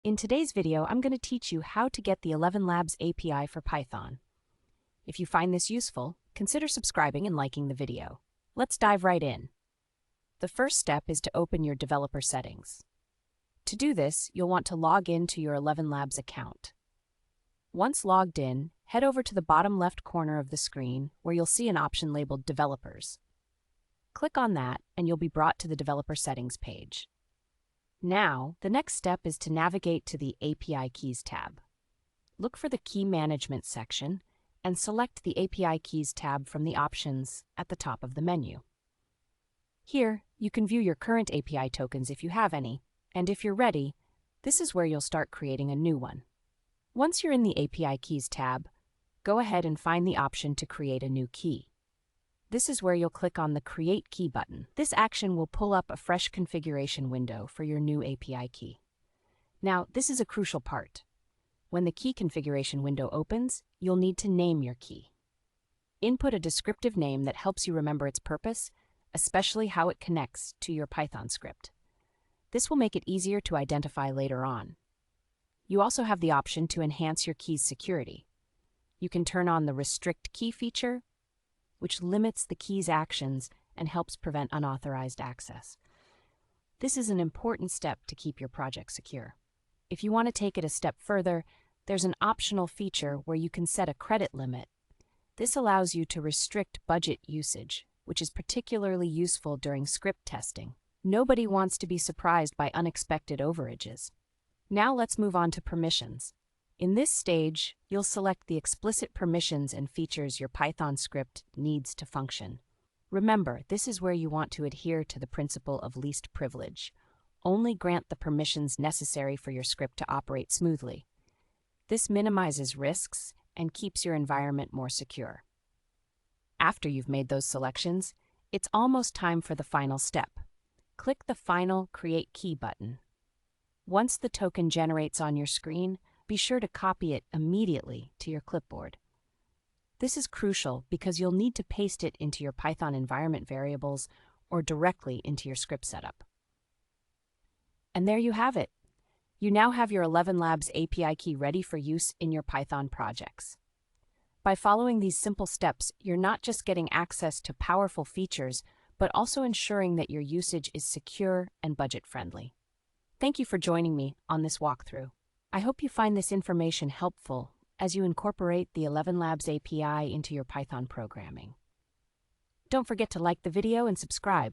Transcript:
In today's video, I'm going to teach you how to get the ElevenLabs API for Python. If you find this useful, consider subscribing and liking the video. Let's dive right in. The first step is to open your developer settings. To do this, you'll want to log in to your ElevenLabs account. Once logged in, head over to the bottom left corner of the screen where you'll see an option labeled Developers. Click on that and you'll be brought to the Developer Settings page. Now, the next step is to navigate to the API Keys tab. Look for the Key Management section and select the API Keys tab from the options at the top of the menu. Here, you can view your current API tokens if you have any, and if you're ready, this is where you'll start creating a new one. Once you're in the API Keys tab, go ahead and find the option to create a new key. This is where you'll click on the Create Key button. This action will pull up a fresh configuration window for your new API key. Now, this is a crucial part. When the key configuration window opens, you'll need to name your key. Input a descriptive name that helps you remember its purpose, especially how it connects to your Python script. This will make it easier to identify later on. You also have the option to enhance your key's security. You can turn on the Restrict Key feature, which limits the key's actions and helps prevent unauthorized access. This is an important step to keep your project secure. If you want to take it a step further, there's an optional feature where you can set a credit limit. This allows you to restrict budget usage, which is particularly useful during script testing. Nobody wants to be surprised by unexpected overages. Now let's move on to permissions. In this stage, you'll select the explicit permissions and features your Python script needs to function. Remember, this is where you want to adhere to the principle of least privilege. Only grant the permissions necessary for your script to operate smoothly. This minimizes risks and keeps your environment more secure. After you've made those selections, it's almost time for the final step. Click the final Create Key button. Once the token generates on your screen, be sure to copy it immediately to your clipboard. This is crucial because you'll need to paste it into your Python environment variables or directly into your script setup. And there you have it. You now have your ElevenLabs API key ready for use in your Python projects. By following these simple steps, you're not just getting access to powerful features, but also ensuring that your usage is secure and budget-friendly. Thank you for joining me on this walkthrough. I hope you find this information helpful as you incorporate the ElevenLabs API into your Python programming. Don't forget to like the video and subscribe.